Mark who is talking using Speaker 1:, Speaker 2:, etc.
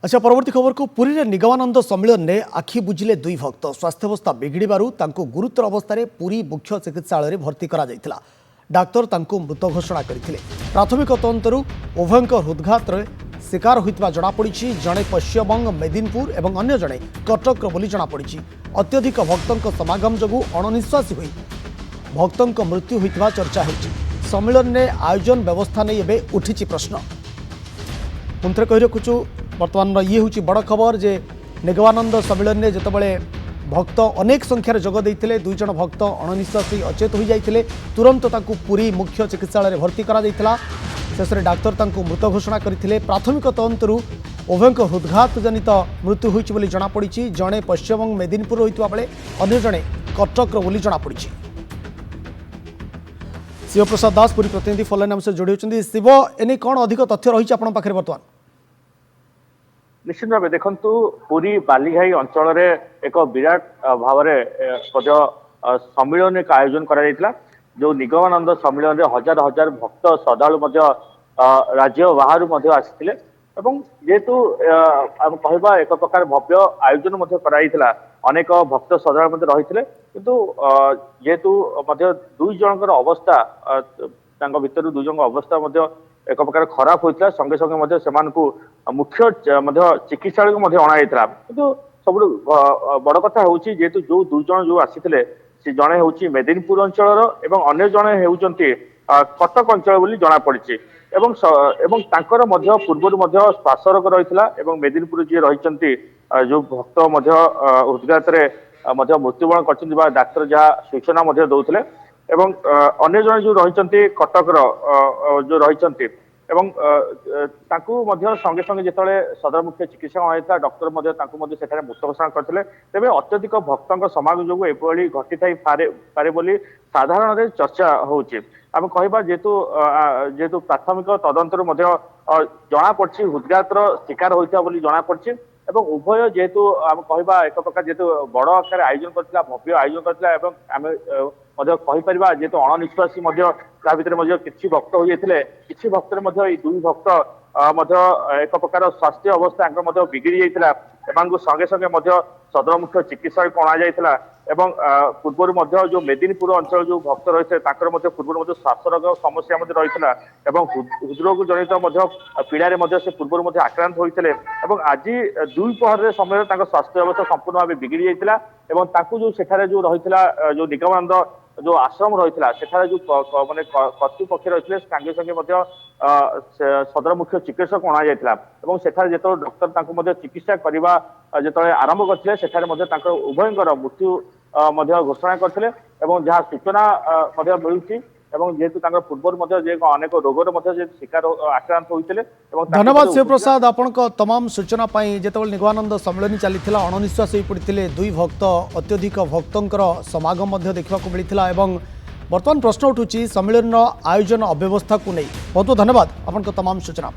Speaker 1: अच्छा परवर्ती खबर को पुरी रे निगमानंद सम्मेलन में आखि बुझिले दुई भक्त स्वास्थ्यावस्था बिगिड़बार गुरुतर अवस्था पुरी मुख्य चिकित्सालय भर्ती करा जायतिला। डाक्तर तांको मृत घोषणा करथिले। प्राथमिक तदंतरु उभयंक हृदघात शिकार होइतबा जଣାपड़ी। जड़े पश्चिमबंग मेदिनीपुर एवं अन्य जड़े कटक बोली जଣାपड़ी। अत्यधिक भक्तों समागम जगू अणनिश्वासी होई भक्तों मृत्यु होइतबा चर्चा होइछि। सम्मेलन में आयोजन व्यवस्था नहीं एबे उठिछि प्रश्न। पुंथरे कहि रखुछु बर्तमान ये हूँ बड़ खबर जे निगमानंद सम्मेलन में जितेबाला भक्त अनेक संख्यार जोग देते दुई जन भक्त अणनिश्वासी अचेत हो जाते तुरंत तांको पुरी मुख्य चिकित्सालय भर्ती करा जायतिला। शेष में डाक्तर तांको मृत घोषणा करथिले। प्राथमिक तदंतरु उभयंक हृदघात जनित मृत्यु होइछि बोली जଣାपड़ी। जड़े पश्चिमबंग मेदिनीपुर होइतबा बेले अन्य जड़े कटक बोली जଣାपड़ी। शिव प्रसाद दास पुरी प्रतिनिधि फोन लाइन से जोड़ी होइछन्ती। शिव एने कौन अधिक तथ्य रही आपन पाखरे बर्तमान?
Speaker 2: निश्चित भाव देखु पुरी बालीघाई अंचल एक विराट भाव सम्मिलन एक आयोजन करा जो निगमानंद सम्मिलन में हजार हजार भक्त श्रद्धालु राज्य बाहर आसी जेहेतु आम कह एक प्रकार भव्य आयोजन कराइला। अनेक भक्त श्रद्धालु रही किंतु जेहेतु दुई जनकर अवस्था भर दुई जन अवस्था एक प्रकार खराब होता संगे संगे से मुख्य चिकित्सालय को अणाइला। किंतु सब बड़ कथा हूँ जेहेतु जो दुई जन जो आसी से जड़े हूँ मेदिनीपुर अंचल एवं अन्य जड़े होती कटक अंचल बोली जଣାपड़ी। पूर्वर श्वास रोग रही मेदिनीपुर जी रही जो भक्त हृदघात मृत्युवरण कर डाक्तर जहाँ सूचना दौले एवं अन्य जन जो रही कटक जो रही संगे संगे जिते सदर मुख्य चिकित्सा अणाइला डॉक्टर से मृत घोषणा करते तेज अत्यधिक भक्तों समागम जो एभली घटी पारे बोली साधारण चर्चा होची। आम कह जेहेतु प्राथमिक तदंतर जଣାपड़ी हृदघात शिकार होता जଣାपड़ी एवं उभय जेहेतु आम कह एक प्रकार जेहेतु बड़ आकार आयोजन करथिला भव्य आयोजन करथिला आम कहीपर जेहेतु अणनिश्वासी भितर किसी भक्त हो जाते किसी भक्त दुई भक्त एक प्रकार स्वास्थ्य अवस्था बिगिड़ी जाता संगे संगे सदर मुख्य चिकित्सालय को अणा पूर्वर जो मेदिनीपुर अंचल जो भक्त रही पूर्व श्वास रोग समस्या रही हृदरोग जनित पीड़ा से पूर्व आक्रांत होते आज दुई पहर समय स्वास्थ्य अवस्था संपूर्ण भाव बिगिड़ी जाता जो सेठारे जो रही जो निगमानंद जो आश्रम रही है जो माने कर्तृपक्ष रही संगे संगे सदर मुख्य चिकित्सक अणा जाता जो डॉक्टर चिकित्सा करने जो आरंभ करते उभयंकर मृत्यु घोषणा करते जहाँ सूचना मिलूँ जेहेतु पूर्वर अनेक रोगर शिकार आक्रांत होते।
Speaker 1: धन्यवाद शिव प्रसाद आपण तमाम सूचना जो निगमानंद सम्मेलन चली अणनिश्वास हो पड़ते दुई भक्त अत्यधिक भक्तों समागम देखा मिलता एवं बर्तमान प्रश्न उठूँ सम्मेलन आयोजन अव्यवस्था को नहीं। बहुत बहुत धन्यवाद आपण तमाम सूचना।